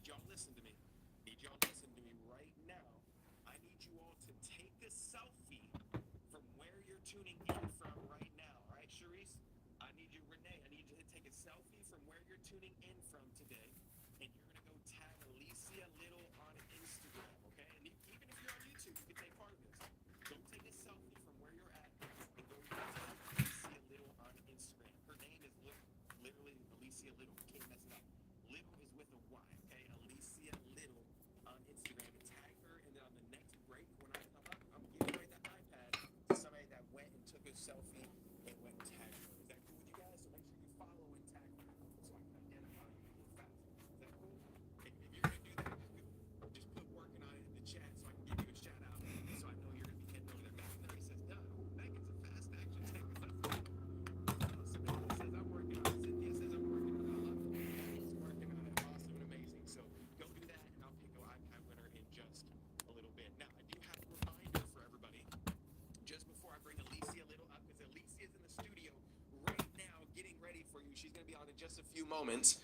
need y'all listen to me. Need y'all listen to me right now. I need you all to take a selfie from where you're tuning in from right now. All right, Sharice? I need you, Renee. I need you to take a selfie from where you're tuning in from today. And you're going to go tag Alicia Little on Instagram, okay? And even if you're on YouTube, you can take part of this. Go take a selfie from where you're at and go tag Alicia Little on Instagram. Her name is literally Alicia Little. You can't mess it up. Little is with a Y, okay? Alicia Little on Instagram. And tag her, and then on the next break, when I come up, I'm gonna give away the iPad to somebody that went and took a selfie and went and tagged her. Is that cool with you guys? So make sure you follow and tag her so I can identify you real fast. Is that cool? If you're gonna do that, just put working on it in the chat so I can give you a shout out. So I know you're gonna be heading over there. Megan Murray says done. Oh, Megan's a fast action taker. Samantha says I'm working on it. Cynthia says I'm working on it. I love it. He's working on it. Awesome and amazing. So go do that, and I'll pick an iPad winner in just a little bit. Now I do have a reminder for everybody. Just before I bring Alicia Little up, because Alicia is in the studio right now getting ready for you. She's going to be on in just a few moments.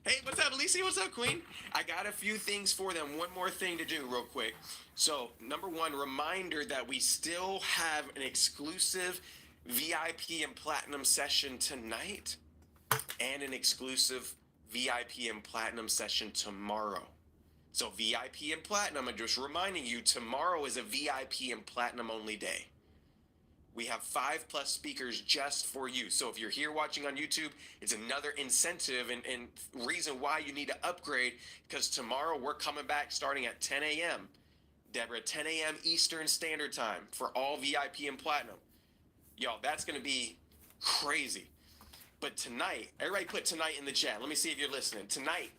Hey, what's up, Alicia? What's up, Queen? I got a few things for them. One more thing to do real quick. So, number one, reminder that we still have an exclusive VIP and Platinum session tonight and an exclusive VIP and Platinum session tomorrow. So VIP and Platinum, I'm just reminding you, tomorrow is a VIP and Platinum only day. We have 5+ speakers just for you. So if you're here watching on YouTube, it's another incentive and reason why you need to upgrade, because tomorrow we're coming back starting at 10 a.m. Deborah, 10 a.m. Eastern Standard Time for all VIP and Platinum. Y'all, that's going to be crazy. But tonight, everybody put tonight in the chat. Let me see if you're listening. Tonight,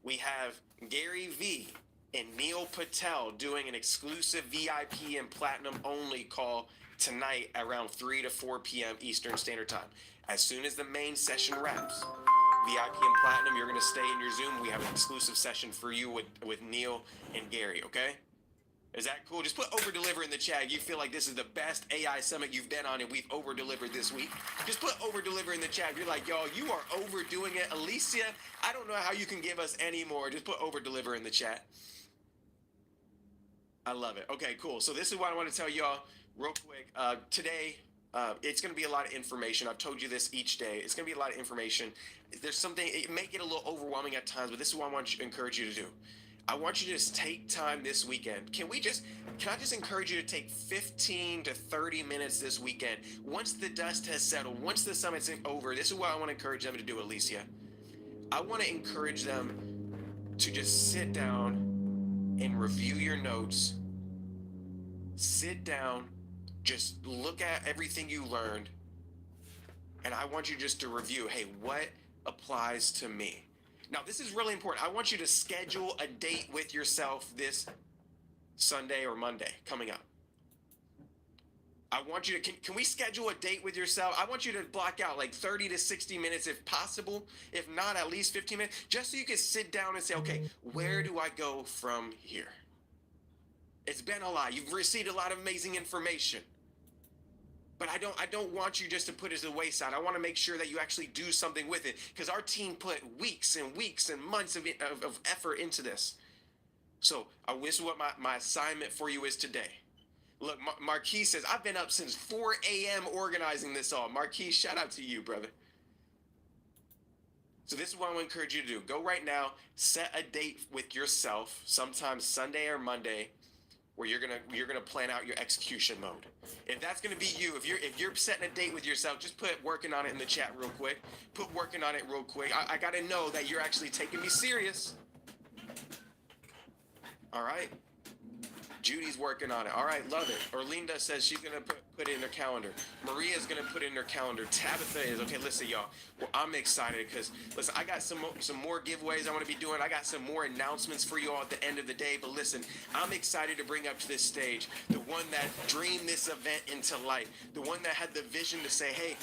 we have Gary V and Neil Patel doing an exclusive VIP and Platinum only call tonight around 3 to 4 p.m. Eastern Standard Time. As soon as the main session wraps, VIP and Platinum, you're going to stay in your Zoom. We have an exclusive session for you with Neil and Gary, okay? Is that cool? Just put over deliver in the chat if you feel like this is the best AI summit you've been on and we've over delivered this week. Just put over deliver in the chat. If you're like, y'all, you are overdoing it. Alicia, I don't know how you can give us any more. Just put over deliver in the chat. I love it. Okay, cool. So this is what I want to tell y'all real quick. Today, it's going to be a lot of information. I've told you this each day. It's going to be a lot of information. There's something, it may get a little overwhelming at times, but this is what I want to encourage you to do. I want you to just take time this weekend. Can I just encourage you to take 15 to 30 minutes this weekend? Once the dust has settled, once the summit's over, this is what I want to encourage them to do, Alicia. I want to encourage them to just sit down and review your notes. Sit down, just look at everything you learned, and I want you just to review, hey, what applies to me? Now, this is really important. I want you to schedule a date with yourself this Sunday or Monday coming up. I want you to, can we schedule a date with yourself? I want you to block out like 30 to 60 minutes if possible. If not, at least 15 minutes, just so you can sit down and say, okay, where do I go from here? It's been a lot. You've received a lot of amazing information. But I don't want you just to put it to the wayside. I want to make sure that you actually do something with it, because our team put weeks and weeks and months of effort into this. So this is what my assignment for you is today. Look, Marquis says, I've been up since 4 a.m. organizing this all. Marquis, shout out to you, brother. So this is what I want to encourage you to do. Go right now, set a date with yourself, sometime Sunday or Monday, where you're gonna plan out your execution mode. If that's gonna be you, if you're setting a date with yourself, just put working on it in the chat real quick. Put working on it real quick. I gotta know that you're actually taking me serious. All right. Judy's working on it. All right, love it. Orlinda says she's gonna put it in her calendar. Maria's gonna put it in her calendar. Tabitha is okay. Listen, y'all. Well, I'm excited because listen, I got some more giveaways I want to be doing. I got some more announcements for you all at the end of the day. But listen, I'm excited to bring up to this stage the one that dreamed this event into life, the one that had the vision to say, hey,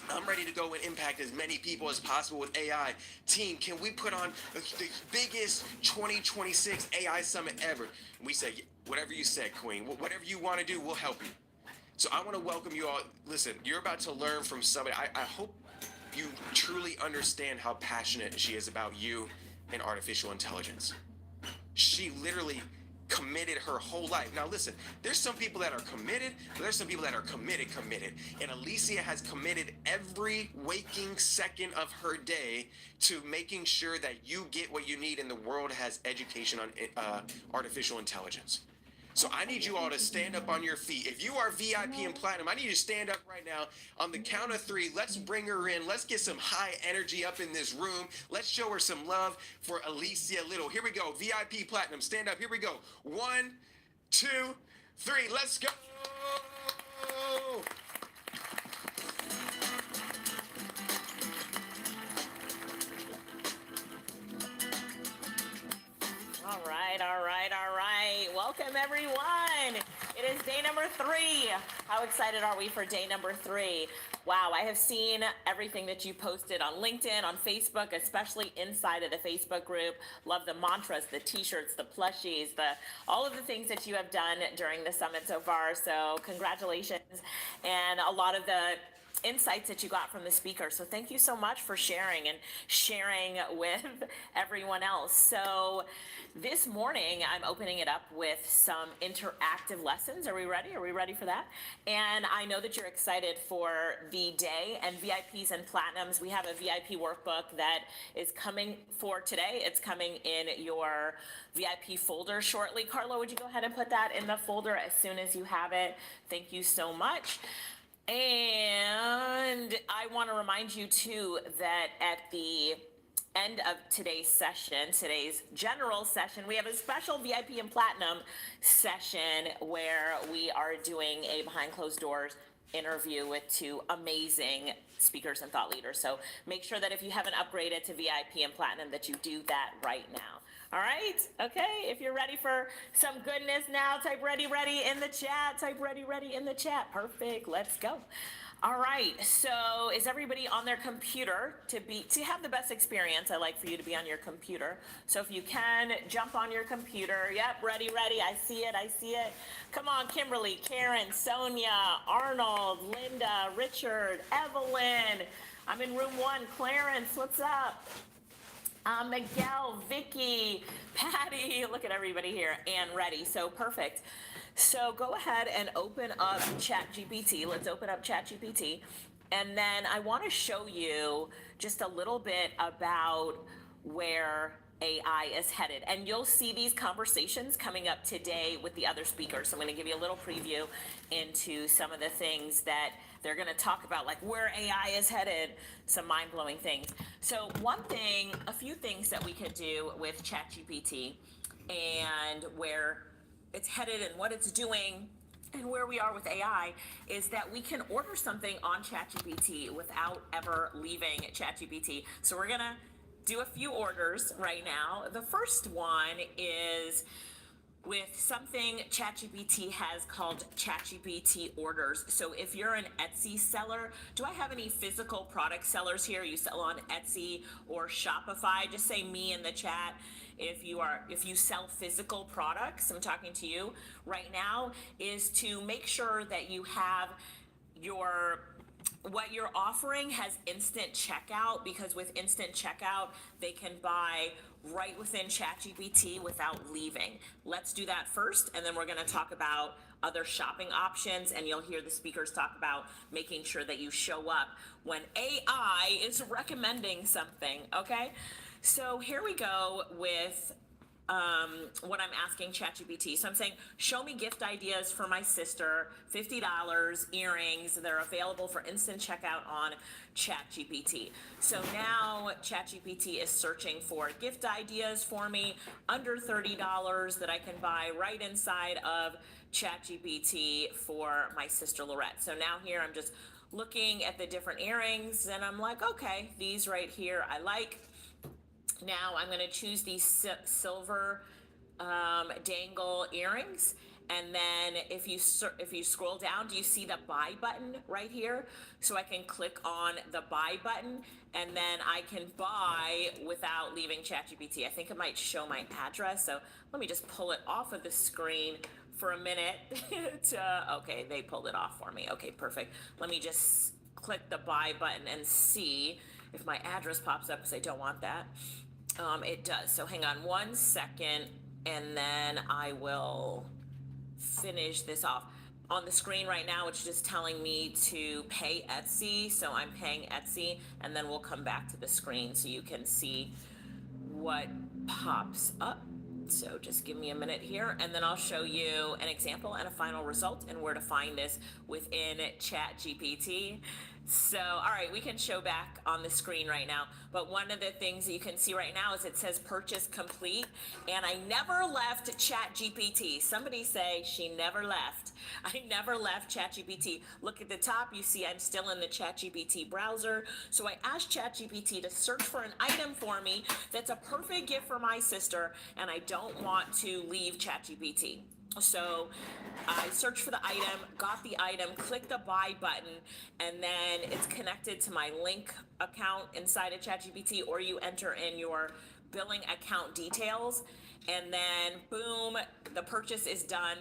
I'm ready to go and impact as many people as possible with AI. Team, can we put on the biggest 2026 AI summit ever? And we said, whatever you said, Queen. Whatever you want to do, we'll help you. So I want to welcome you all. Listen, you're about to learn from somebody. I hope you truly understand how passionate she is about you, in artificial intelligence. She literally committed her whole life. Now listen, there's some people that are committed, but there's some people that are committed. And Alicia has committed every waking second of her day to making sure that you get what you need, and the world has education on artificial intelligence. So I need you all to stand up on your feet. If you are VIP and Platinum, I need you to stand up right now. On the count of 3, let's bring her in. Let's get some high energy up in this room. Let's show her some love for Alicia Little. Here we go. VIP Platinum, stand up. Here we go. 1, 2, 3. Let's go. All right. Welcome, everyone. It is day number 3. How excited are we for day number 3? Wow, I have seen everything that you posted on LinkedIn, on Facebook, especially inside of the Facebook group. Love the mantras, the t-shirts, the plushies, all of the things that you have done during the summit so far. So congratulations. And a lot of the insights that you got from the speaker. So thank you so much for sharing with everyone else. So this morning, I'm opening it up with some interactive lessons. Are we ready? Are we ready for that? And I know that you're excited for the day, and VIPs and Platinums, we have a VIP workbook that is coming for today. It's coming in your VIP folder shortly. Carlo, would you go ahead and put that in the folder as soon as you have it? Thank you so much. And I want to remind you too that at the end of today's session, today's general session, we have a special VIP and Platinum session where we are doing a behind closed doors interview with 2 amazing speakers and thought leaders. So make sure that if you haven't upgraded to VIP and Platinum that you do that right now. All right, okay, if you're ready for some goodness now, type ready in the chat, Perfect, let's go. All right, so is everybody on their computer to have the best experience? I like for you to be on your computer. So if you can, jump on your computer. Yep, ready, I see it. Come on, Kimberly, Karen, Sonia, Arnold, Linda, Richard, Evelyn. I'm in room 1, Clarence, what's up? Miguel, Vicky, Patty, look at everybody here, and ready, so perfect. So go ahead and open up ChatGPT. Let's open up ChatGPT. And then I want to show you just a little bit about where AI is headed. And you'll see these conversations coming up today with the other speakers. So I'm going to give you a little preview into some of the things that they're going to talk about, like where AI is headed, some mind-blowing things. So a few things that we could do with ChatGPT and where it's headed and what it's doing and where we are with AI is that we can order something on ChatGPT without ever leaving ChatGPT. So we're going to do a few orders right now. The first one is with something ChatGPT has called ChatGPT orders. So if you're an Etsy seller, do I have any physical product sellers here? You sell on Etsy or Shopify? Just say me in the chat. If you sell physical products, I'm talking to you right now, is to make sure that you have what you're offering has instant checkout, because with instant checkout, they can buy right within ChatGPT without leaving. Let's do that first, and then we're going to talk about other shopping options, and you'll hear the speakers talk about making sure that you show up when AI is recommending something, okay? So here we go with what I'm asking ChatGPT. So I'm saying, show me gift ideas for my sister, $50, earrings. They're available for instant checkout on ChatGPT. So now ChatGPT is searching for gift ideas for me under $30 that I can buy right inside of ChatGPT for my sister Lorette. So now here I'm just looking at the different earrings and I'm like, okay, these right here I like. Now I'm going to choose these silver dangle earrings, and then if you scroll down, do you see the buy button right here? So I can click on the buy button, and then I can buy without leaving ChatGPT. I think it might show my address, so let me just pull it off of the screen for a minute. Okay, they pulled it off for me. Okay, perfect. Let me just click the buy button and see if my address pops up, because I don't want that. It does. So hang on 1 second, and then I will finish this off. On the screen right now, it's just telling me to pay Etsy. So I'm paying Etsy, and then we'll come back to the screen so you can see what pops up. So just give me a minute here, and then I'll show you an example and a final result and where to find this within ChatGPT. So, all right, we can show back on the screen right now. But one of the things that you can see right now is it says purchase complete. And I never left ChatGPT. Somebody say she never left. I never left ChatGPT. Look at the top, you see I'm still in the ChatGPT browser. So I asked ChatGPT to search for an item for me that's a perfect gift for my sister, and I don't want to leave ChatGPT. So I searched for the item, got the item, clicked the buy button, and then it's connected to my link account inside of ChatGPT, or you enter in your billing account details, and then boom, the purchase is done,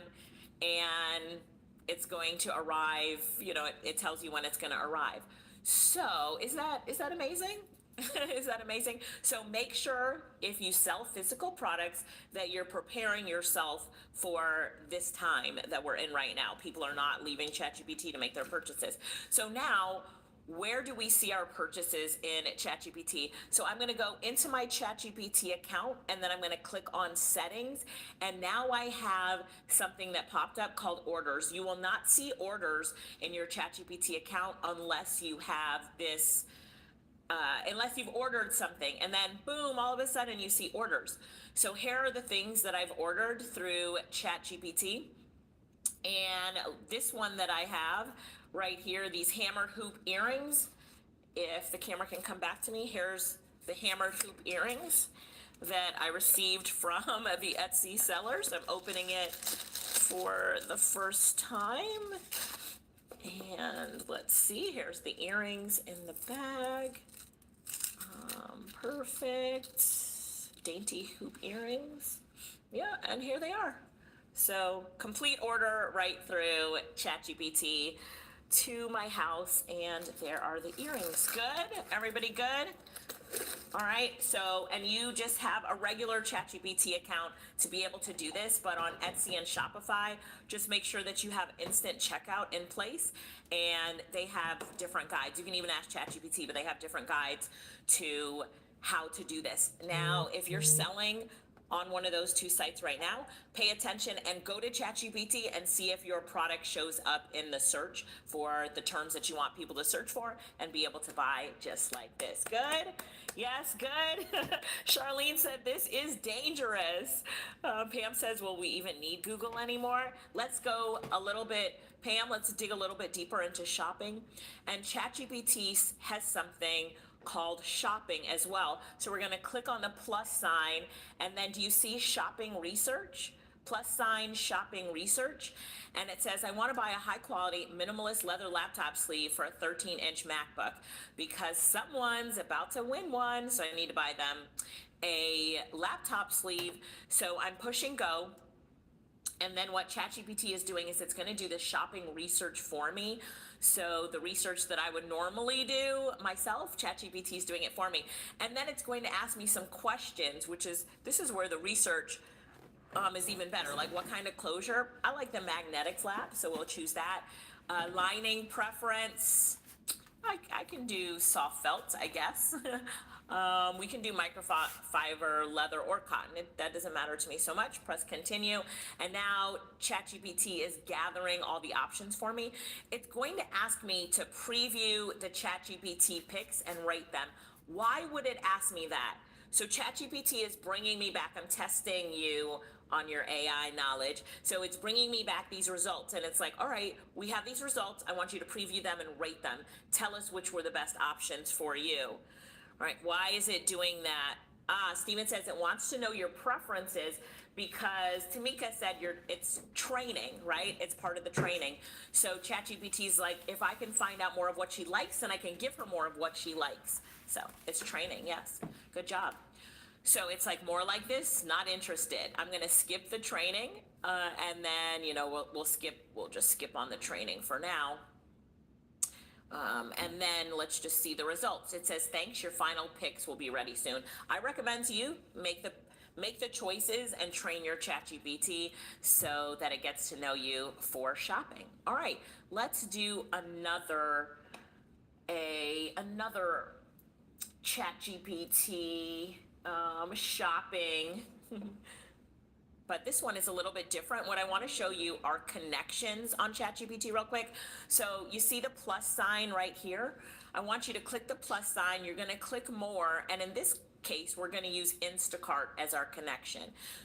and it's going to arrive. You know, it tells you when it's going to arrive. So is that amazing? Is that amazing? So make sure if you sell physical products that you're preparing yourself for this time that we're in right now. People are not leaving ChatGPT to make their purchases. So now, where do we see our purchases in ChatGPT? So I'm going to go into my ChatGPT account, and then I'm going to click on settings. And now I have something that popped up called orders. You will not see orders in your ChatGPT account unless you have this unless you've ordered something, and then boom, all of a sudden you see orders. So here are the things that I've ordered through ChatGPT. And this one that I have right here, these hammered hoop earrings, if the camera can come back to me, here's the hammered hoop earrings that I received from the Etsy sellers. I'm opening it for the first time. And let's see, here's the earrings in the bag. Perfect. Dainty hoop earrings. Yeah, and here they are. So complete order right through ChatGPT to my house, and there are the earrings. Good? Everybody good? All right, so, and you just have a regular ChatGPT account to be able to do this, but on Etsy and Shopify, just make sure that you have instant checkout in place, and they have different guides. You can even ask ChatGPT, but they have different guides to how to do this. Now, if you're selling on one of those two sites right now, pay attention and go to ChatGPT and see if your product shows up in the search for the terms that you want people to search for and be able to buy just like this. Good? Yes, good. Charlene said this is dangerous. Pam says, will we even need Google anymore? Let's go a little bit, Pam, let's dig a little bit deeper into shopping. And ChatGPT has something called shopping as well. So we're going to click on the plus sign, and then do you see shopping research? Plus sign shopping research, and it says I want to buy a high quality minimalist leather laptop sleeve for a 13-inch MacBook because someone's about to win one, so I need to buy them a laptop sleeve. So I'm pushing go. And then what ChatGPT is doing is it's going to do the shopping research for me. So the research that I would normally do myself, ChatGPT is doing it for me. And then it's going to ask me some questions, this is where the research is even better. Like what kind of closure? I like the magnetic flap, so we'll choose that. Lining preference. I can do soft felt, I guess. We can do microfiber, leather, or cotton. That doesn't matter to me so much. Press continue. And now ChatGPT is gathering all the options for me. It's going to ask me to preview the ChatGPT pics and rate them. Why would it ask me that? So ChatGPT is bringing me back, I'm testing you on your AI knowledge. So it's bringing me back these results, and it's like, all right, we have these results. I want you to preview them and rate them. Tell us which were the best options for you. All right, why is it doing that? Steven says it wants to know your preferences because Tamika said it's training, right? It's part of the training. So ChatGPT's like, if I can find out more of what she likes, then I can give her more of what she likes. So it's training, yes. Good job. So it's like more like this, not interested. I'm gonna skip the training, and then we'll just skip on the training for now. And then let's just see the results. It says, thanks, your final picks will be ready soon. I recommend to you, make the choices and train your ChatGPT so that it gets to know you for shopping. All right, let's do another ChatGPT shopping. But this one is a little bit different. What I want to show you are connections on ChatGPT real quick. So you see the plus sign right here? I want you to click the plus sign. You're going to click more. And in this case, we're going to use Instacart as our connection.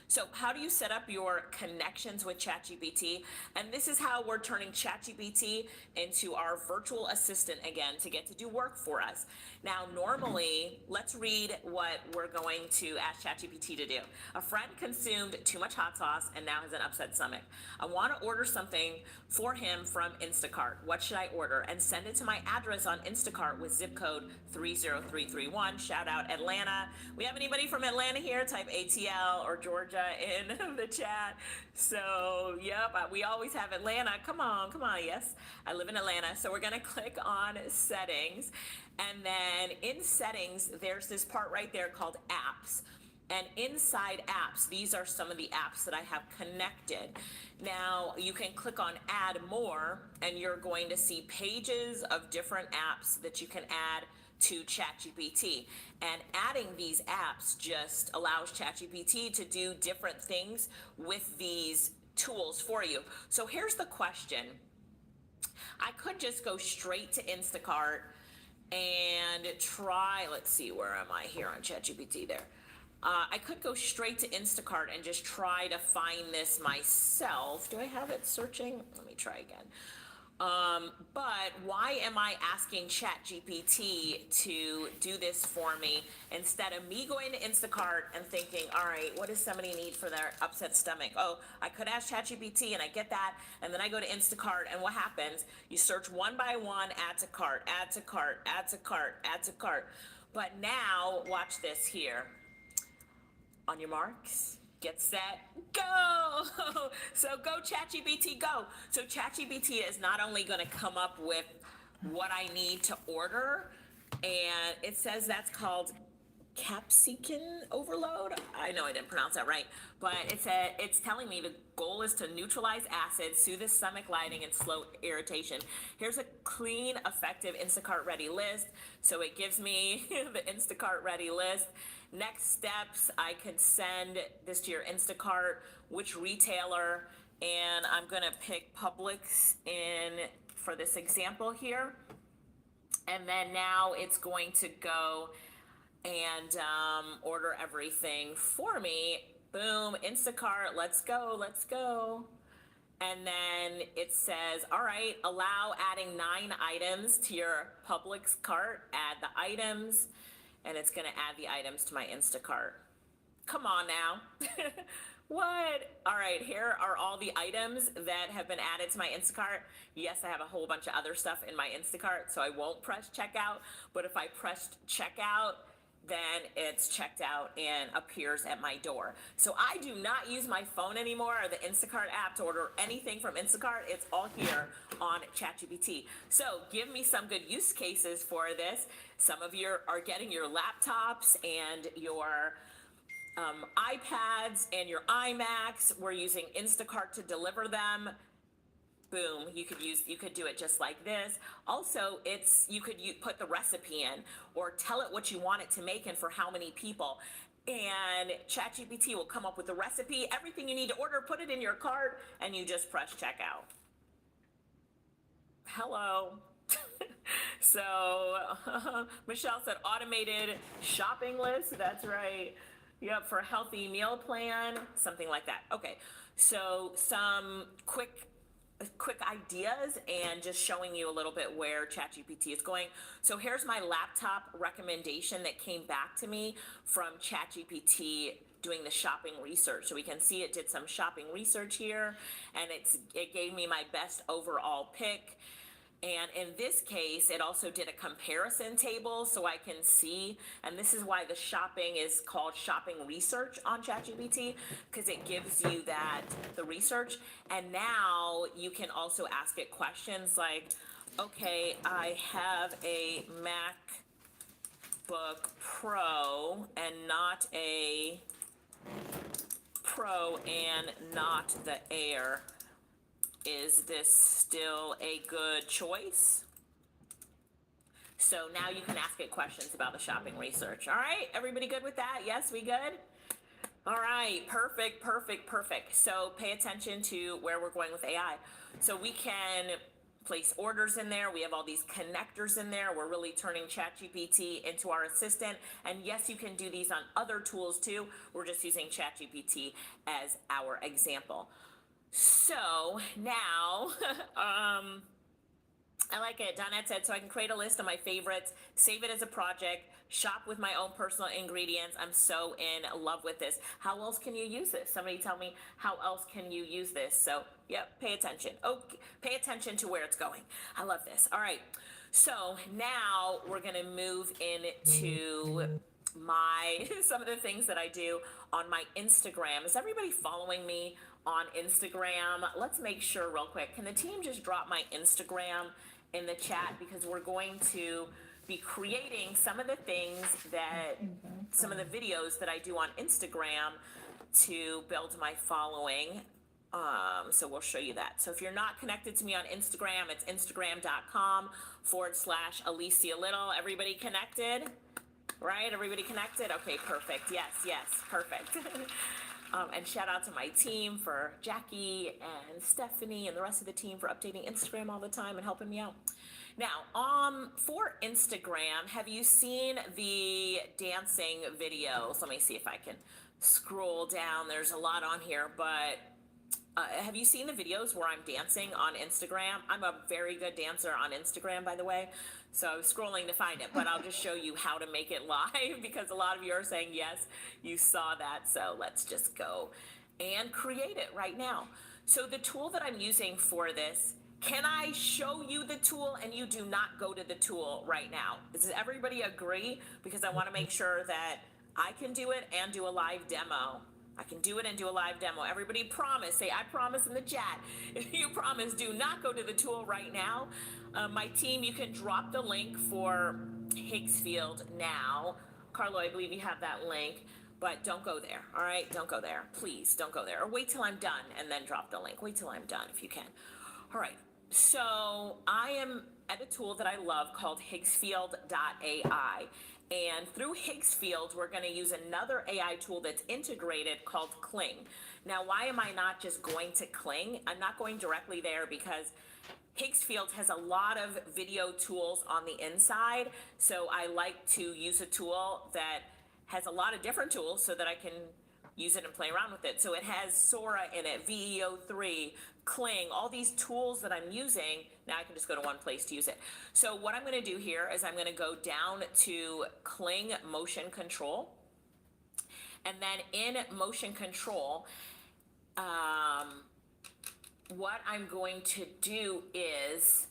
So how do you set up your connections with ChatGPT? And this is how we're turning ChatGPT into our virtual assistant again to get to do work for us. Now, normally, let's read what we're going to ask ChatGPT to do. A friend consumed too much hot sauce and now has an upset stomach. I want to order something for him from Instacart. What should I order? And send it to my address on Instacart with zip code 30331. Shout out Atlanta. We have anybody from Atlanta here? Type ATL or Georgia in the chat. So, yep, we always have Atlanta. Come on. Yes, I live in Atlanta. So we're going to click on settings. And then in settings, there's this part right there called apps. And inside apps, these are some of the apps that I have connected. Now, you can click on add more, and you're going to see pages of different apps that you can add to ChatGPT. And adding these apps just allows ChatGPT to do different things with these tools for you. So here's the question. I could just go straight to Instacart and try, let's see, where am I here on ChatGPT there? I could go straight to Instacart and just try to find this myself. Do I have it searching? Let me try again. But why am I asking ChatGPT to do this for me instead of me going to Instacart and thinking, all right, what does somebody need for their upset stomach? Oh, I could ask ChatGPT and I get that, and then I go to Instacart, and what happens? You search one by one, add to cart, add to cart, add to cart, add to cart. But now, watch this here. On your marks, get set, go! So go ChatGPT, go. So ChatGPT is not only going to come up with what I need to order, and it says that's called capsaicin overload. I know I didn't pronounce that right, but it's telling me the goal is to neutralize acid, soothe the stomach lining, and slow irritation. Here's a clean, effective Instacart ready list. So it gives me the Instacart ready list. Next steps, I could send this to your Instacart, which retailer, and I'm gonna pick Publix in for this example here. And then now it's going to go and order everything for me. Boom, Instacart, let's go, let's go. And then it says, all right, allow adding 9 items to your Publix cart, add the items, and it's gonna add the items to my Instacart. Come on now. What? All right, here are all the items that have been added to my Instacart. Yes, I have a whole bunch of other stuff in my Instacart, so I won't press checkout, but if I press checkout, then it's checked out and appears at my door. So I do not use my phone anymore or the Instacart app to order anything from Instacart. It's all here on ChatGPT. So give me some good use cases for this. Some of you are getting your laptops and your iPads and your iMacs. We're using Instacart to deliver them. Boom, you could do it just like this. Also, you could put the recipe in or tell it what you want it to make and for how many people. And ChatGPT will come up with the recipe, everything you need to order, put it in your cart, and you just press checkout. Hello. So, Michelle said automated shopping list. That's right. Yep, for a healthy meal plan, something like that. Okay, so some quick ideas and just showing you a little bit where ChatGPT is going. So here's my laptop recommendation that came back to me from ChatGPT doing the shopping research. So we can see it did some shopping research here, and it gave me my best overall pick. And in this case, it also did a comparison table so I can see, and this is why the shopping is called shopping research on ChatGPT, because it gives you the research. And now you can also ask it questions like, okay, I have a MacBook Pro and not a Pro and not the Air. Is this still a good choice? So now you can ask it questions about the shopping research. All right, everybody good with that? Yes, we good? All right, perfect, perfect, perfect. So pay attention to where we're going with AI. So we can place orders in there. We have all these connectors in there. We're really turning ChatGPT into our assistant. And yes, you can do these on other tools too. We're just using ChatGPT as our example. So now, I like it. Donette said, so I can create a list of my favorites, save it as a project, shop with my own personal ingredients. I'm so in love with this. How else can you use this? Somebody tell me, how else can you use this? So, yep, pay attention. Okay, pay attention to where it's going. I love this. All right. So now we're going to move into my some of the things that I do on my Instagram. Is everybody following me on Instagram? Let's make sure real quick. Can the team just drop my Instagram in the chat, because we're going to be creating some of the things that some of the videos that I do on Instagram to build my following. So we'll show you that. So if you're not connected to me on Instagram, it's instagram.com/Alicia Little. Everybody connected? Right? Everybody connected? Okay, perfect. Yes, yes, perfect. And shout out to my team, for Jackie and Stephanie and the rest of the team, for updating Instagram all the time and helping me out. Now, for Instagram, have you seen the dancing videos? Let me see if I can scroll down. There's a lot on here, but have you seen the videos where I'm dancing on Instagram? I'm a very good dancer on Instagram, by the way. So I was scrolling to find it, but I'll just show you how to make it live, because a lot of you are saying, yes, you saw that. So let's just go and create it right now. So the tool that I'm using for this, can I show you the tool and you do not go to the tool right now? Does everybody agree? Because I want to make sure that I can do it and do a live demo. I can do it and do a live demo. Everybody promise. Say, I promise in the chat. If you promise, do not go to the tool right now. My team, you can drop the link for Higgsfield now. Carlo, I believe you have that link, but don't go there. All right, don't go there. Please don't go there. Or wait till I'm done and then drop the link. Wait till I'm done if you can. All right, so I am at a tool that I love called Higgsfield.ai. And through Higgsfield, we're going to use another AI tool that's integrated called Kling. Now, why am I not just going to Kling? I'm not going directly there because Higgsfield has a lot of video tools on the inside. So I like to use a tool that has a lot of different tools so that I can use it and play around with it. So it has Sora in it, VEO3, Kling, all these tools that I'm using. Now I can just go to one place to use it. So what I'm going to do here is I'm going to go down to Kling Motion Control. And then in Motion Control, what I'm going to do is,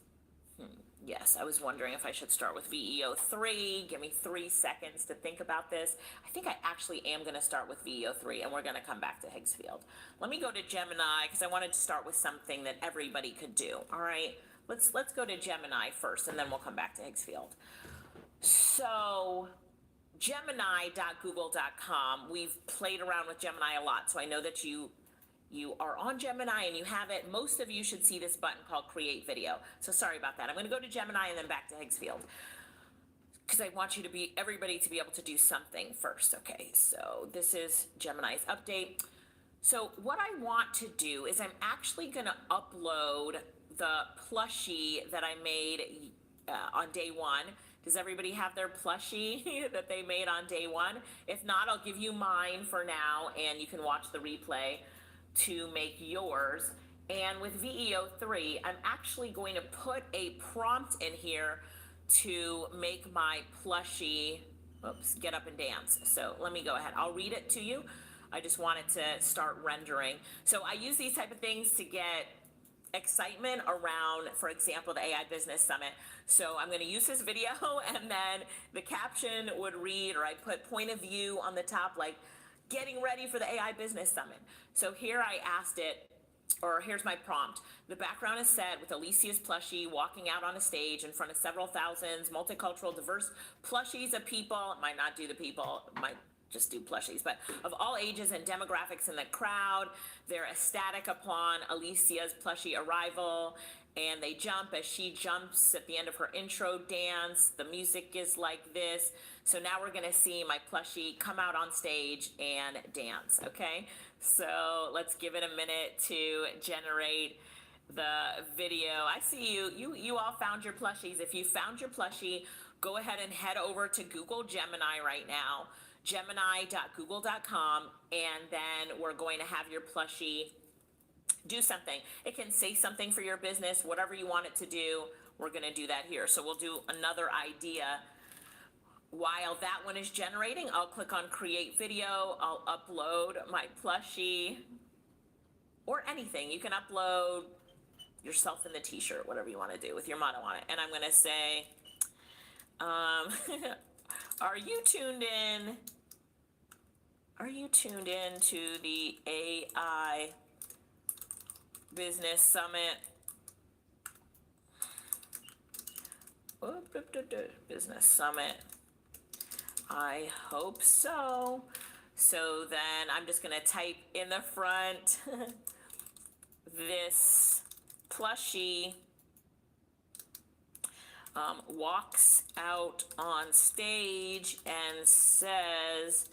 yes, I was wondering if I should start with VEO3. Give me 3 seconds to think about this. I think I actually am going to start with VEO3, and we're going to come back to Higgsfield. Let me go to Gemini, because I wanted to start with something that everybody could do. All right, let's go to Gemini first, and then we'll come back to Higgsfield. So Gemini.google.com, we've played around with Gemini a lot, so I know that you are on Gemini and you have it. Most of you should see this button called Create Video. So sorry about that. I'm going to go to Gemini and then back to Higgsfield, because I want you to everybody to be able to do something first. Okay, so this is Gemini's update. So what I want to do is I'm actually going to upload the plushie that I made on day one. Does everybody have their plushie that they made on day one? If not, I'll give you mine for now, and you can watch the replay to make yours. And with VEO3, I'm actually going to put a prompt in here to make my plushie, get up and dance. So let me go ahead. I'll read it to you. I just wanted to start rendering. So I use these type of things to get excitement around, for example, the AI Business Summit. So I'm going to use this video, and then the caption would read, or I put point of view on the top, like getting ready for the AI Business Summit. So here I asked it, or here's my prompt. The background is set with Alicia's plushie walking out on a stage in front of several thousands, multicultural, diverse plushies of people. It might not do the people, it might just do plushies, but of all ages and demographics in the crowd. They're ecstatic upon Alicia's plushie arrival, and they jump as she jumps at the end of her intro dance. The music is like this. So now we're gonna see my plushie come out on stage and dance, okay? So let's give it a minute to generate the video. I see you all found your plushies. If you found your plushie, go ahead and head over to Google Gemini right now, gemini.google.com, and then we're going to have your plushie do something. It can say something for your business, whatever you want it to do. We're going to do that here. So we'll do another idea. While that one is generating, I'll click on create video. I'll upload my plushie or anything. You can upload yourself in the t-shirt, whatever you want to do with your motto on it. And I'm going to say, are you tuned in? Are you tuned in to the AI Business Summit? Business Summit. I hope so. So then I'm just going to type in the front this plushie walks out on stage and says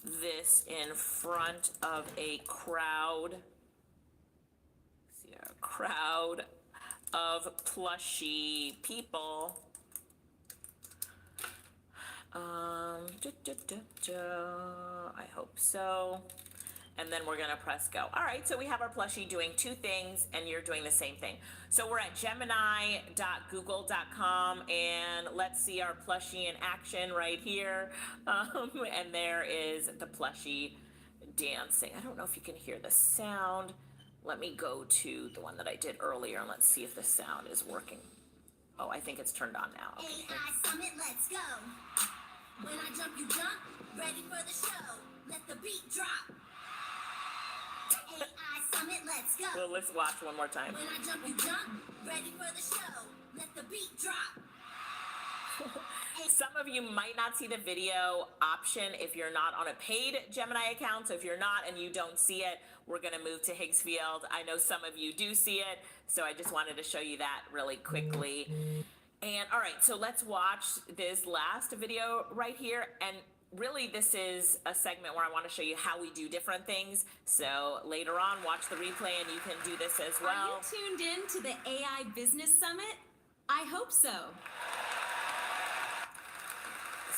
this in front of a crowd. See, a crowd of plushie people. I hope so. And then we're gonna press go. All right, so we have our plushie doing two things, and you're doing the same thing. So we're at gemini.google.com, and let's see our plushie in action right here. And there is the plushie dancing. I don't know if you can hear the sound. Let me go to the one that I did earlier, and let's see if the sound is working. Oh, I think it's turned on now. Okay. AI Summit, let's go. When I jump, you jump. Ready for the show. Let the beat drop. AI Summit, let's go. Well, let's watch one more time. When I jump, you jump. Ready for the show. Let the beat drop. Some of you might not see the video option if you're not on a paid Gemini account. So if you're not and you don't see it, we're going to move to Higgsfield. I know some of you do see it, so I just wanted to show you that really quickly. And all right, so let's watch this last video right here. And really, this is a segment where I want to show you how we do different things. So later on, watch the replay and you can do this as well. Are you tuned in to the AI Business Summit? I hope so.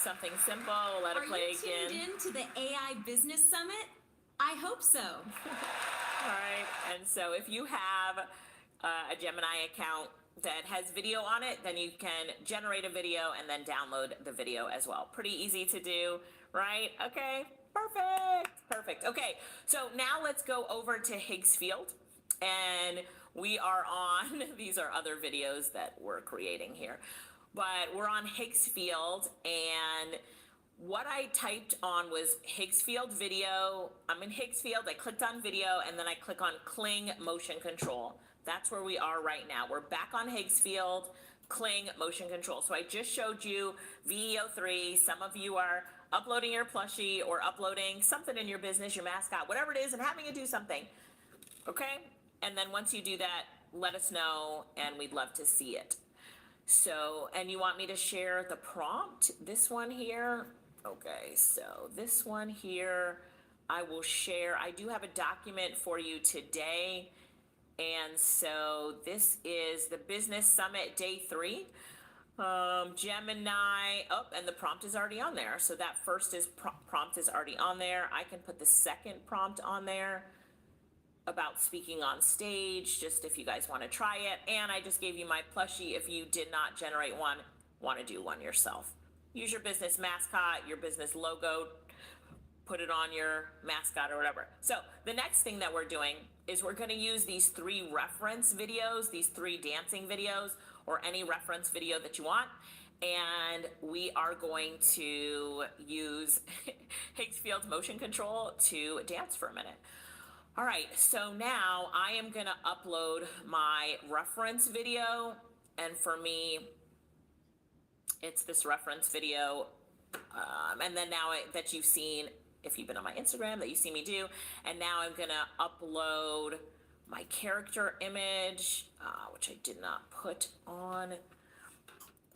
Something simple, let it play again. Are you tuned in to the AI Business Summit? I hope so. All right, and so if you have a Gemini account that has video on it, then you can generate a video and then download the video as well. Pretty easy to do, right? Okay, perfect. Okay, so now let's go over to Higgsfield, and we are on, these are other videos that we're creating here, but we're on Higgsfield, and what I typed on was Higgsfield video. I'm in Higgsfield, I clicked on video, and then I click on Kling motion control. That's where we are right now. We're back on Higgsfield, Kling motion control. So I just showed you VEO3. Some of you are uploading your plushie or uploading something in your business, your mascot, whatever it is, and having it do something, okay? And then once you do that, let us know, and we'd love to see it. So, and you want me to share the prompt, this one here? Okay, so this one here, I will share. I do have a document for you today. And so this is the Business Summit Day 3. Gemini, oh, and the prompt is already on there. So that first prompt is already on there. I can put the second prompt on there about speaking on stage, just if you guys want to try it. And I just gave you my plushie if you did not generate one, want to do one yourself. Use your business mascot, your business logo, put it on your mascot or whatever. So the next thing that we're doing is we're going to use these 3 reference videos, these 3 dancing videos, or any reference video that you want. And we are going to use Higgsfield's motion control to dance for a minute. All right, so now I am gonna upload my reference video, and for me, it's this reference video, and then now that you've seen, if you've been on my Instagram, that you see me do, and now I'm gonna upload my character image, which I did not put on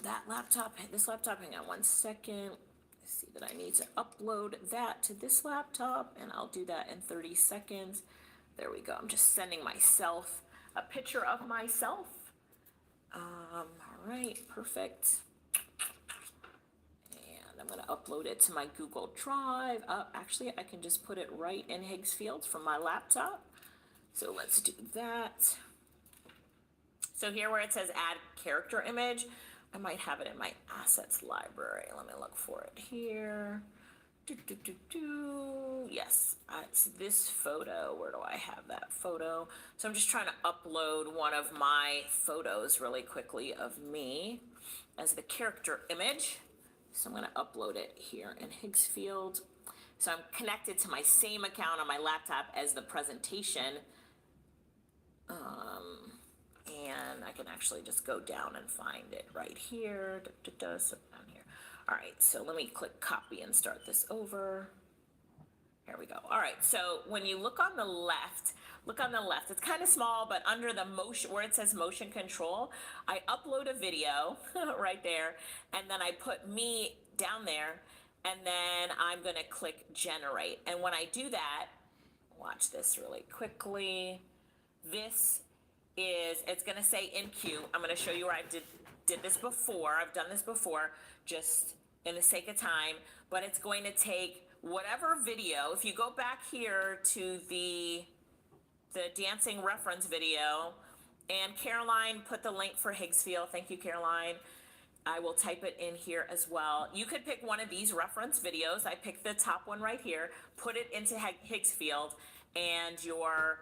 that laptop, this laptop. Hang on one second. I see that I need to upload that to this laptop, and I'll do that in 30 seconds. There we go. I'm just sending myself a picture of myself. All right, perfect. And I'm gonna upload it to my Google Drive. Actually, I can just put it right in Higgsfield from my laptop. So let's do that. So here where it says add character image, I might have it in my assets library. Let me look for it here. Yes, it's this photo. Where do I have that photo? So I'm just trying to upload one of my photos really quickly of me as the character image. So I'm going to upload it here in Higgsfield. So I'm connected to my same account on my laptop as the presentation. And I can actually just go down and find it right here. So down here. All right, so let me click copy and start this over. Here we go. All right, so when you look on the left, it's kind of small, but under the motion, where it says motion control, I upload a video right there, and then I put me down there, and then I'm gonna click generate. And when I do that, watch this really quickly. It's gonna say in queue. I'm gonna show you where I did this before. I've done this before, just in the sake of time, but it's going to take whatever video. If you go back here to the dancing reference video, and Caroline put the link for Higgsfield. Thank you, Caroline. I will type it in here as well. You could pick one of these reference videos. I picked the top one right here, put it into Higgsfield, and your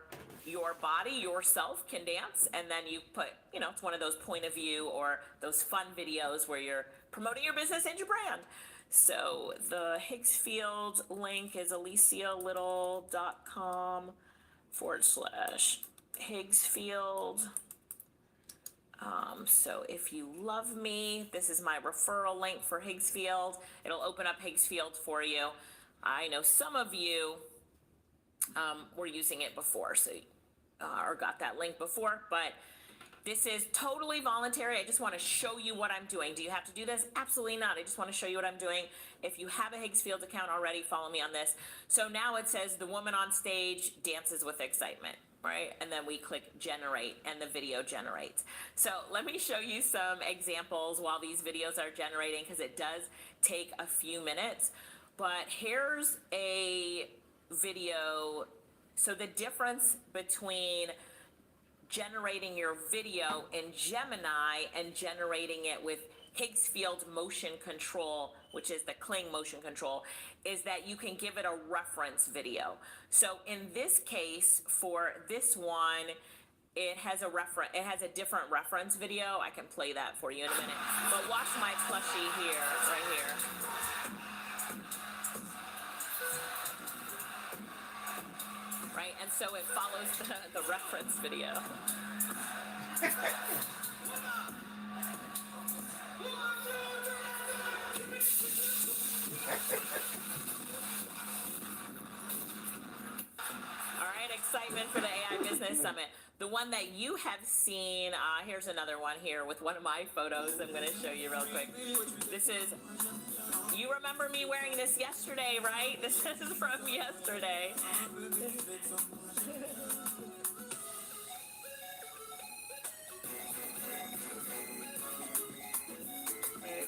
body, yourself can dance, and then you put, it's one of those point of view or those fun videos where you're promoting your business and your brand. So the Higgsfield link is alicialittle.com/Higgsfield. So if you love me, this is my referral link for Higgsfield. It'll open up Higgsfield for you. I know some of you were using it before, so or got that link before, but this is totally voluntary. I just want to show you what I'm doing. Do you have to do this? Absolutely not. I just want to show you what I'm doing. If you have a Higgsfield account already, follow me on this. So now it says the woman on stage dances with excitement, right? And then we click generate, and the video generates. So let me show you some examples while these videos are generating, because it does take a few minutes. But here's a video. So the difference between generating your video in Gemini and generating it with Higgsfield motion control, which is the Kling motion control, is that you can give it a reference video. So in this case, for this one, it has a different reference video. I can play that for you in a minute. But watch my plushie here, right here. Right, and so it follows the reference video. All right, excitement for the AI Business Summit. The one that you have seen, here's another one here with one of my photos I'm going to show you real quick. This is, you remember me wearing this yesterday, right? This is from yesterday.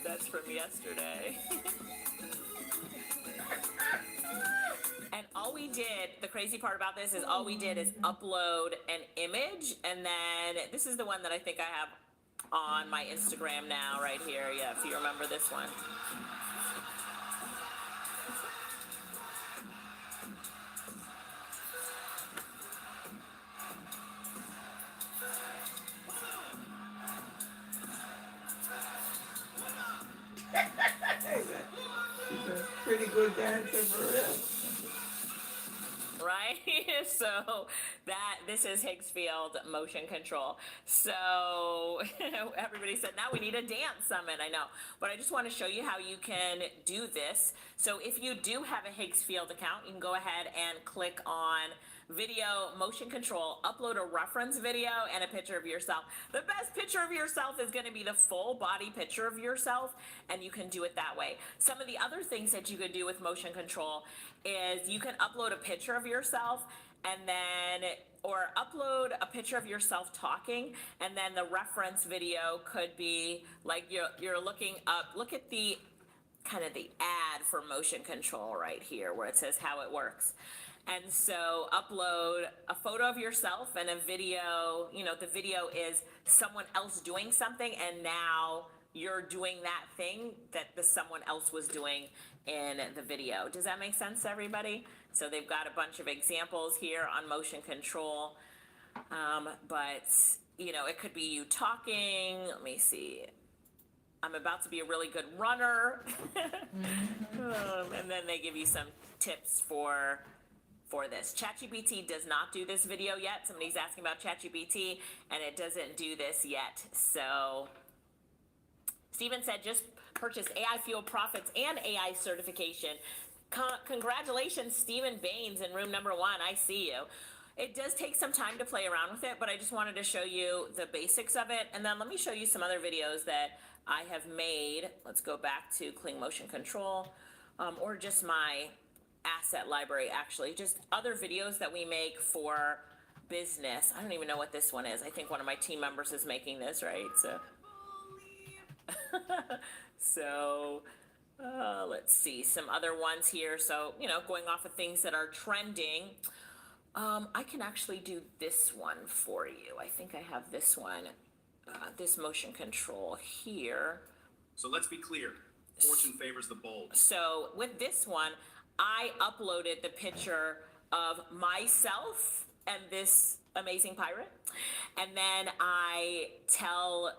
That's from yesterday. And all we did, the crazy part about this is all we did is upload an image, and then this is the one that I think I have on my Instagram now, right here. Yeah, if you remember this one. She's a pretty good dancer for real. Right? So this is Higgsfield motion control. So everybody said, now we need a dance summit. I know, but I just want to show you how you can do this. So if you do have a Higgsfield account, you can go ahead and click on video motion control, upload a reference video and a picture of yourself. The best picture of yourself is going to be the full body picture of yourself, and you can do it that way. Some of the other things that you could do with motion control is you can upload a picture of yourself and then, or upload a picture of yourself talking, and then the reference video could be like you're looking up, look at the kind of the ad for motion control right here where it says how it works. And so upload a photo of yourself and a video, the video is someone else doing something, and now you're doing that thing that the someone else was doing in the video. Does that make sense to everybody? So they've got a bunch of examples here on motion control, but it could be you talking. Let me see. I'm about to be a really good runner. And then they give you some tips for this. ChatGPT does not do this video yet. Somebody's asking about ChatGPT, and it doesn't do this yet. So Stephen said, just purchase AI Fuel Profits and AI certification. Congratulations, Stephen Baines in room number 1. I see you. It does take some time to play around with it, but I just wanted to show you the basics of it. And then let me show you some other videos that I have made. Let's go back to Kling Motion Control, or just my asset library, actually, just other videos that we make for business. I don't even know what this one is. I think one of my team members is making this, right? So let's see some other ones here. So going off of things that are trending, I can actually do this one for you. I think I have this one, this motion control here. So let's be clear, fortune favors the bold. So with this one, I uploaded the picture of myself and this amazing pirate, and then I tell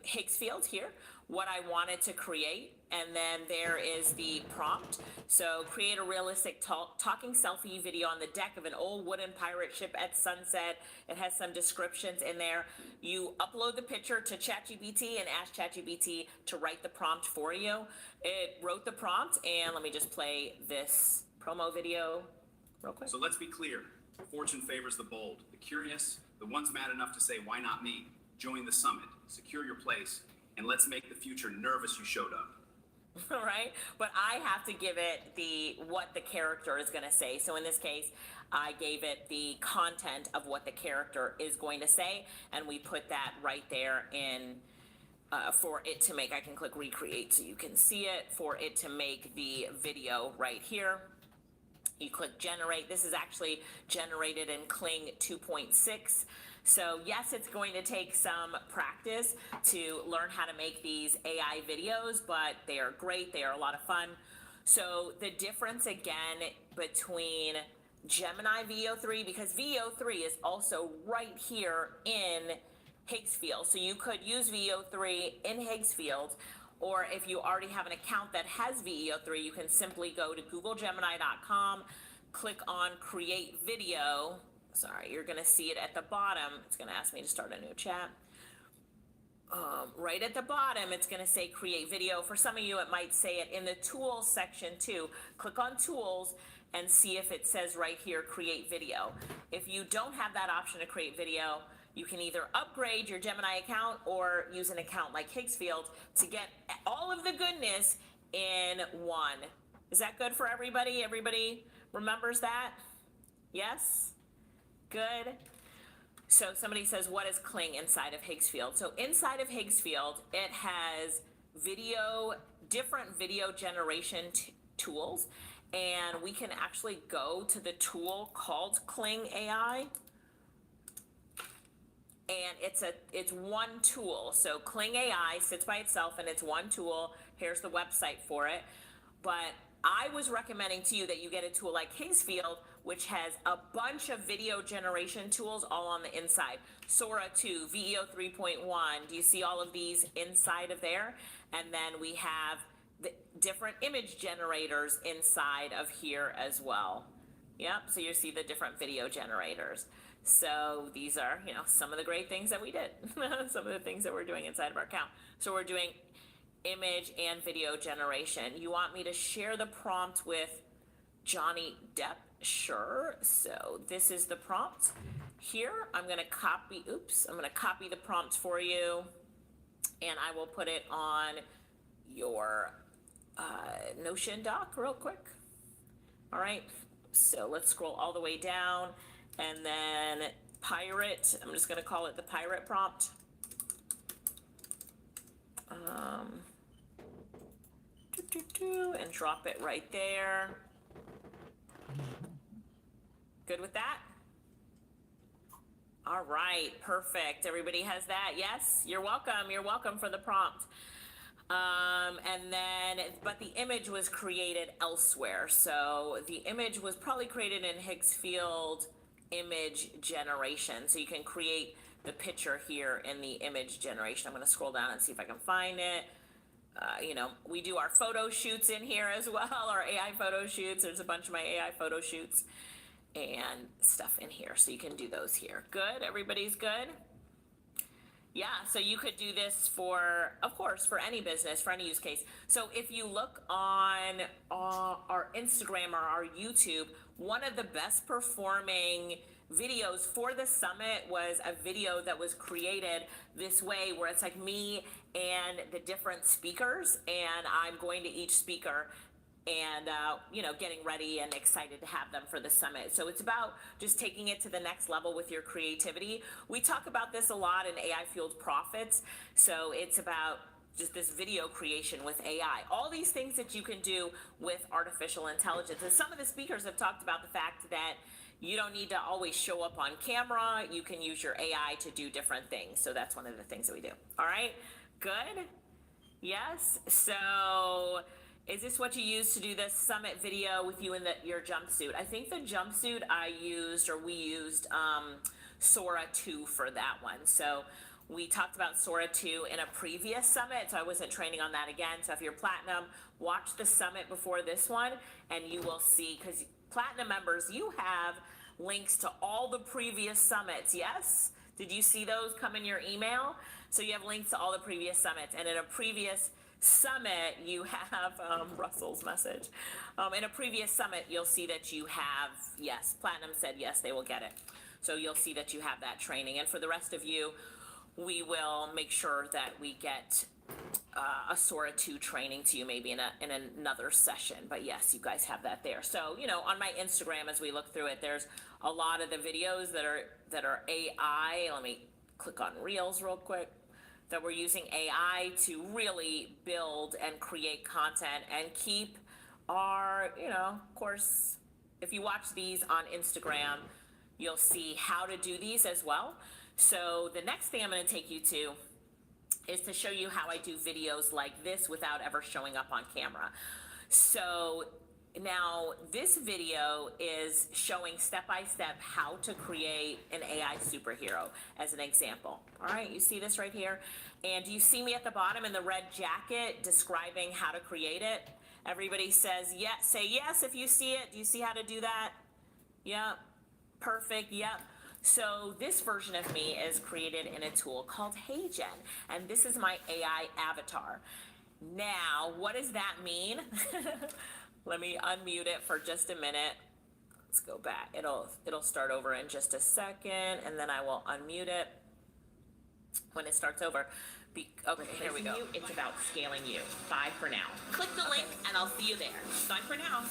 Higgsfield here what I wanted to create, and then there is the prompt. So create a realistic talking selfie video on the deck of an old wooden pirate ship at sunset. It has some descriptions in there. You upload the picture to ChatGPT and ask ChatGPT to write the prompt for you. It wrote the prompt, and let me just play this promo video real quick. So let's be clear, fortune favors the bold, the curious, the ones mad enough to say, why not me? Join the summit, secure your place, and let's make the future nervous you showed up. Right? But I have to give it what the character is going to say. So in this case, I gave it the content of what the character is going to say, and we put that right there in for it to make. I can click recreate so you can see it. For it to make the video right here, you click generate. This is actually generated in Kling 2.6. So yes, it's going to take some practice to learn how to make these AI videos, but they are great. They are a lot of fun. So the difference again between Gemini VO3, because VO3 is also right here in Higgsfield. So you could use VO3 in Higgsfield, or if you already have an account that has VO3, you can simply go to googlegemini.com, click on create video. Sorry, you're going to see it at the bottom. It's going to ask me to start a new chat. Right at the bottom, it's going to say create video. For some of you, it might say it in the tools section too. Click on tools and see if it says right here, create video. If you don't have that option to create video, you can either upgrade your Gemini account or use an account like Higgsfield to get all of the goodness in one. Is that good for everybody? Everybody remembers that? Yes? Good. So somebody says, what is Kling inside of Higgsfield? So inside of Higgsfield, it has different video generation tools, and we can actually go to the tool called Kling AI, and it's one tool. So Kling AI sits by itself, and it's one tool. Here's the website for it. But I was recommending to you that you get a tool like Higgsfield, which has a bunch of video generation tools all on the inside. Sora 2, VEO 3.1. Do you see all of these inside of there? And then we have the different image generators inside of here as well. Yep, so you see the different video generators. So these are, some of the great things that we did. Some of the things that we're doing inside of our account. So we're doing image and video generation. You want me to share the prompt with Johnny Depp? Sure. So this is the prompt. Here, I'm gonna copy the prompt for you, and I will put it on your Notion doc real quick. All right, so let's scroll all the way down, and then pirate, I'm just gonna call it the pirate prompt. And drop it right there. Good with that? All right, perfect. Everybody has that? Yes, you're welcome. You're welcome for the prompt. But the image was created elsewhere. So the image was probably created in Higgsfield image generation. So you can create the picture here in the image generation. I'm going to scroll down and see if I can find it. We do our photo shoots in here as well, our AI photo shoots. There's a bunch of my AI photo shoots and stuff in here. So you can do those here. Good, everybody's good? Yeah, so you could do this for, of course, for any business, for any use case. So if you look on our Instagram or our YouTube, one of the best performing videos for the summit was a video that was created this way, where it's like me and the different speakers, and I'm going to each speaker and getting ready and excited to have them for the summit. So it's about just taking it to the next level with your creativity. We talk about this a lot in AI Fueled Profits. So it's about just this video creation with AI, all these things that you can do with artificial intelligence. And some of the speakers have talked about the fact that you don't need to always show up on camera. You can use your AI to do different things. So that's one of the things that we do. All right, good? Yes, so is this what you used to do this summit video with you in your jumpsuit? I think the jumpsuit we used Sora 2 for that one. So we talked about Sora 2 in a previous summit, so I wasn't training on that again. So if you're Platinum, watch the summit before this one, and you will see, because Platinum members, you have links to all the previous summits, yes? Did you see those come in your email? So you have links to all the previous summits, and in a previous summit, you have Russell's message. In a previous summit, you'll see that you have, yes, Platinum said yes, they will get it. So you'll see that you have that training. And for the rest of you, we will make sure that we get a Sora 2 training to you maybe in another session. But yes, you guys have that there. So, on my Instagram, as we look through it, there's a lot of the videos that are AI. Let me click on Reels real quick. That we're using AI to really build and create content and keep our, of course, if you watch these on Instagram, you'll see how to do these as well. So the next thing I'm going to take you to is to show you how I do videos like this without ever showing up on camera. So now this video is showing step-by-step how to create an AI superhero as an example. All right, you see this right here? And do you see me at the bottom in the red jacket describing how to create it? Everybody says yes, say yes if you see it. Do you see how to do that? Yep, perfect, yep. So this version of me is created in a tool called HeyGen, and this is my AI avatar. Now, what does that mean? Let me unmute it for just a minute. Let's go back. It'll start over in just a second, and then I will unmute it when it starts over. Okay, here we go. It's about scaling you. Bye for now. Click the link, and I'll see you there. Bye for now.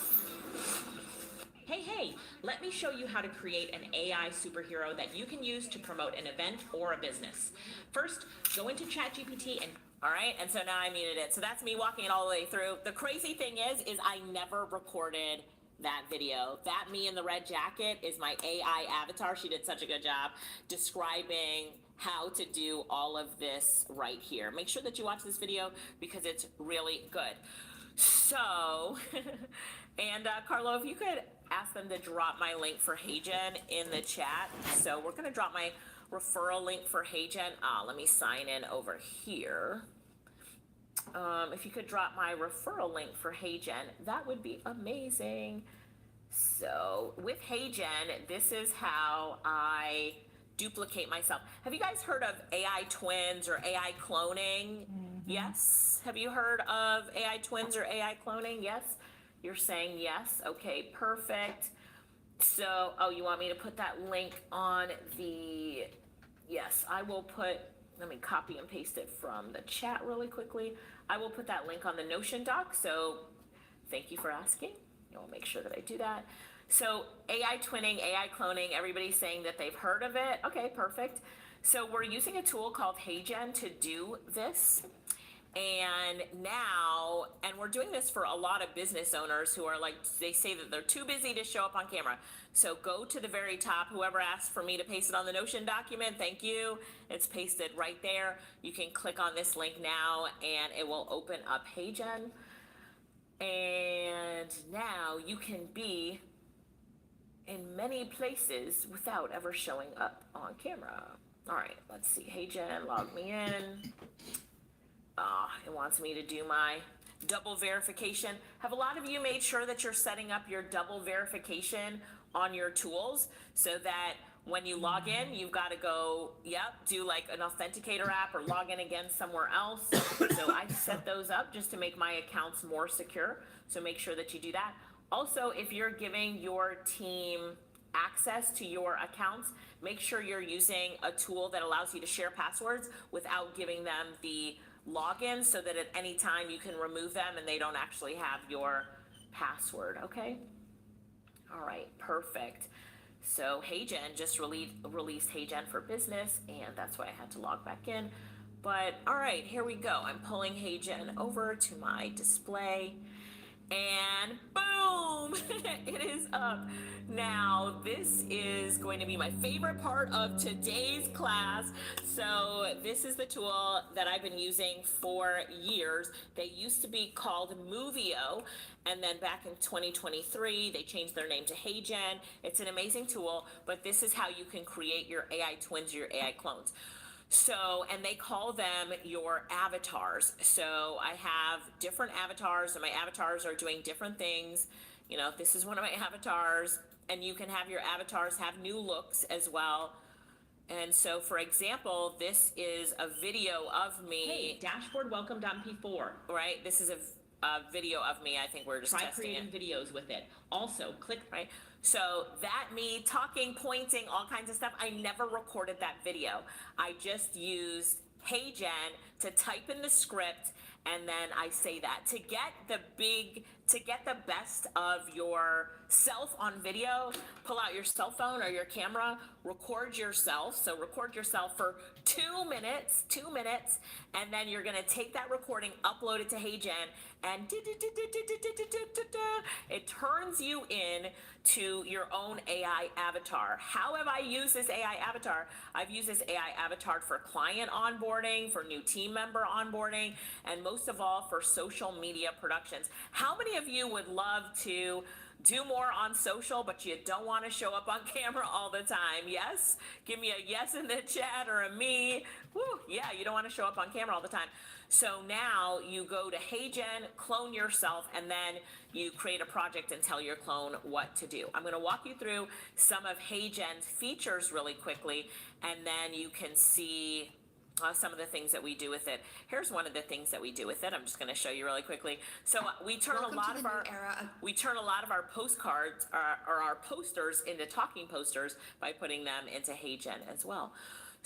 Hey, let me show you how to create an AI superhero that you can use to promote an event or a business. First, go into ChatGPT and all right, and so now I muted it. So that's me walking it all the way through. The crazy thing is I never recorded that video. That me in the red jacket is my AI avatar. She did such a good job describing how to do all of this right here. Make sure that you watch this video because it's really good. So, and Carlo, if you could ask them to drop my link for HeyGen in the chat. So we're gonna drop my referral link for HeyGen. Let me sign in over here. If you could drop my referral link for HeyGen, that would be amazing. So with HeyGen, this is how I duplicate myself. Have you guys heard of AI twins or AI cloning? Yes. Have you heard of AI twins or AI cloning? Yes. You're saying yes. Okay, perfect. So, oh, you want me to put that link on the, yes, I will put, let me copy and paste it from the chat really quickly. I will put that link on the Notion doc. So thank you for asking. I'll make sure that I do that. So AI twinning, AI cloning, everybody's saying that they've heard of it. Okay, perfect. So we're using a tool called HeyGen to do this. And now, and we're doing this for a lot of business owners who are like, they say that they're too busy to show up on camera. So go to the very top, whoever asked for me to paste it on the Notion document, thank you. It's pasted right there. You can click on this link now and it will open up HeyGen. And now you can be in many places without ever showing up on camera. All right, let's see. HeyGen, log me in. It wants me to do my double verification. Have a lot of you made sure that you're setting up your double verification on your tools so that when you log in, you've got to go, do like an authenticator app or log in again somewhere else. So I set those up just to make my accounts more secure. So make sure that you do that. Also, if you're giving your team access to your accounts, make sure you're using a tool that allows you to share passwords without giving them the login so that at any time you can remove them and they don't actually have your password, okay? All right, perfect. So HeyGen just released HeyGen for Business, and that's why I had to log back in. But all right, here we go. I'm pulling HeyGen over to my display, and boom, it is up. Now, this is going to be my favorite part of today's class. So this is the tool that I've been using for years. They used to be called Movio, and then back in 2023, they changed their name to HeyGen. It's an amazing tool, but this is how you can create your AI twins, your AI clones. So, and they call them your avatars. So I have different avatars, and my avatars are doing different things. You know, this is one of my avatars, and you can have your avatars have new looks as well. And so, for example, this is a video of me. Hey, dashboard welcome.mp4. Right? This is a video of me. I think we're just Try testing creating it. videos with it. Also, click. Right? So that me talking, pointing, all kinds of stuff, I never recorded that video. I just used HeyGen to type in the script, and then I say that. To get the best of yourself on video, pull out your cell phone or your camera, record yourself. So record yourself for 2 minutes, and then you're gonna take that recording, upload it to HeyGen, and it turns you in to your own AI avatar. How have I used this AI avatar? I've used this AI avatar for client onboarding, for new team member onboarding, and most of all for social media productions. How many of you would love to do more on social, but you don't want to show up on camera all the time? Yes? Give me a yes in the chat or a me. Woo, yeah, you don't want to show up on camera all the time. So now you go to HeyGen, clone yourself, and then you create a project and tell your clone what to do. I'm going to walk you through some of HeyGen's features really quickly, and then you can see some of the things that we do with it. Here's one of the things that we do with it. I'm just going to show you really quickly. So we turn a lot of our postcards or our posters into talking posters by putting them into HeyGen as well.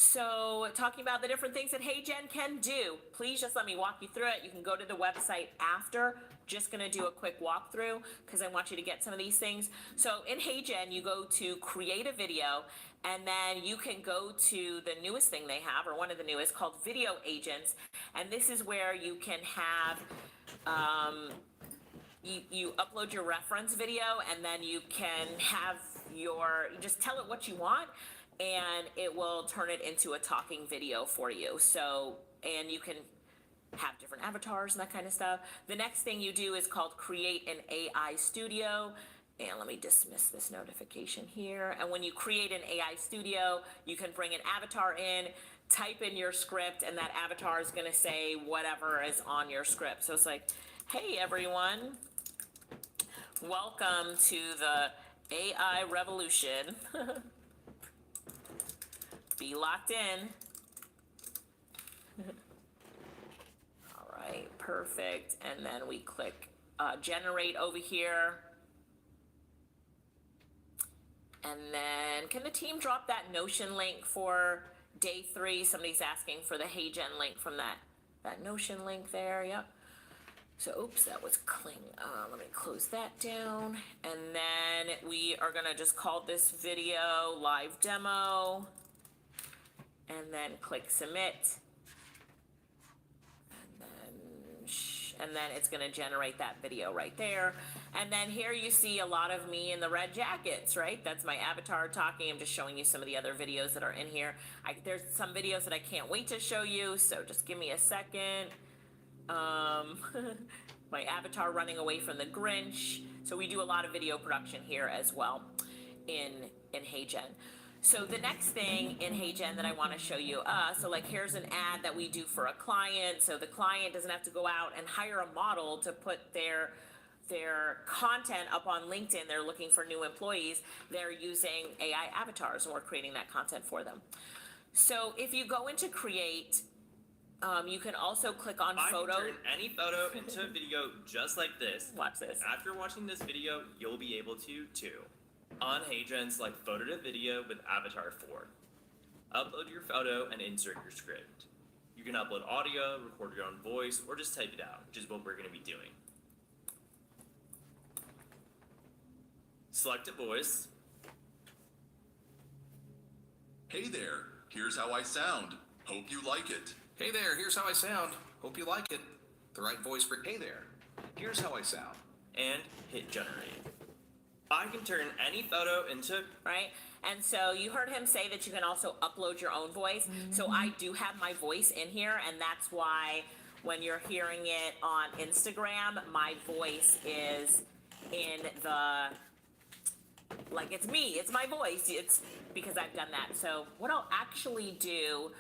So talking about the different things that HeyGen can do, please just let me walk you through it. You can go to the website after. Just going to do a quick walkthrough because I want you to get some of these things. So in HeyGen, you go to create a video, and then you can go to the newest thing they have, or one of the newest, called Video Agents. And this is where you can have, you upload your reference video, and then you can have you just tell it what you want, and it will turn it into a talking video for you. So, and you can have different avatars and that kind of stuff. The next thing you do is called Create an AI Studio. And let me dismiss this notification here. And when you create an AI studio, you can bring an avatar in, type in your script, and that avatar is going to say whatever is on your script. So it's like, hey, everyone, Welcome to the AI revolution. Be locked in. All right, perfect. And then we click generate over here. And then can the team drop that Notion link for day 3? Somebody's asking for the HeyGen link from that Notion link there. Yep. So, oops, that was cling. Let me close that down. And then we are gonna just call this video live demo. And then click submit. And then it's gonna generate that video right there. And then here you see a lot of me in the red jackets, right? That's my avatar talking. I'm just showing you some of the other videos that are in here. There's some videos that I can't wait to show you, so just give me a second. My avatar running away from the Grinch. So we do a lot of video production here as well in HeyGen. So the next thing in HeyGen that I want to show you, so like here's an ad that we do for a client. So the client doesn't have to go out and hire a model to put their content up on LinkedIn. They're looking for new employees. They're using AI avatars, and we're creating that content for them. So if you go into create, you can also click on photo. I can turn any photo into a video just like this. Watch this. After watching this video, you'll be able to too. On HeyGen, select photo to video with avatar 4. Upload your photo and insert your script. You can upload audio, record your own voice, or just type it out, which is what we're going to be doing. Select a voice. Hey there, here's how I sound. Hope you like it. Hey there, here's how I sound. Hope you like it. The right voice for hey there. Here's how I sound. And hit generate. I can turn any photo into... Right? And so you heard him say that you can also upload your own voice. So I do have my voice in here, and that's why when you're hearing it on Instagram, my voice is in the, like it's me, it's my voice. It's because I've done that. So what I'll actually do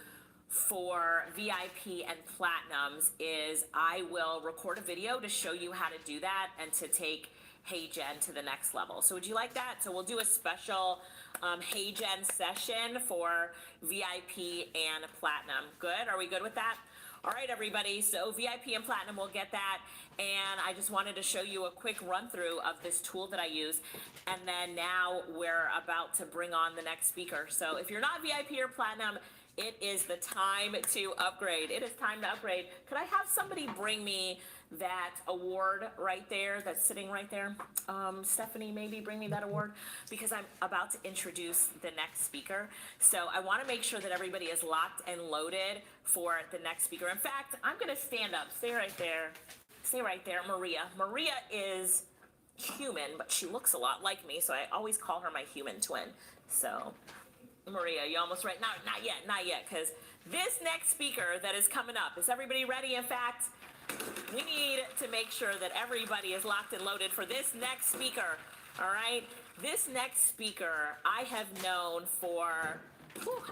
for VIP and Platinums is I will record a video to show you how to do that and to take HeyGen to the next level. So would you like that? So we'll do a special HeyGen session for VIP and Platinum. Good? Are we good with that? All right, everybody. So VIP and Platinum will get that. And I just wanted to show you a quick run through of this tool that I use. And then now we're about to bring on the next speaker. So if you're not VIP or Platinum, it is the time to upgrade. It is time to upgrade. Could I have somebody bring me that award right there that's sitting right there? Stephanie, maybe bring me that award, because I'm about to introduce the next speaker. So I want to make sure that everybody is locked and loaded for the next speaker. In fact, I'm going to stand up. Stay right there. Stay right there. Maria. Maria is human, but she looks a lot like me, so I always call her my human twin. So Maria, you almost right? Not yet, because this next speaker that is coming up, is everybody ready? In fact, we need to make sure that everybody is locked and loaded for this next speaker, all right? This next speaker I have known for,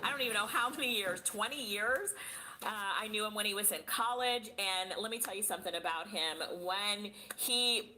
I don't even know how many years, 20 years. I knew him when he was in college, and let me tell you something about him. When he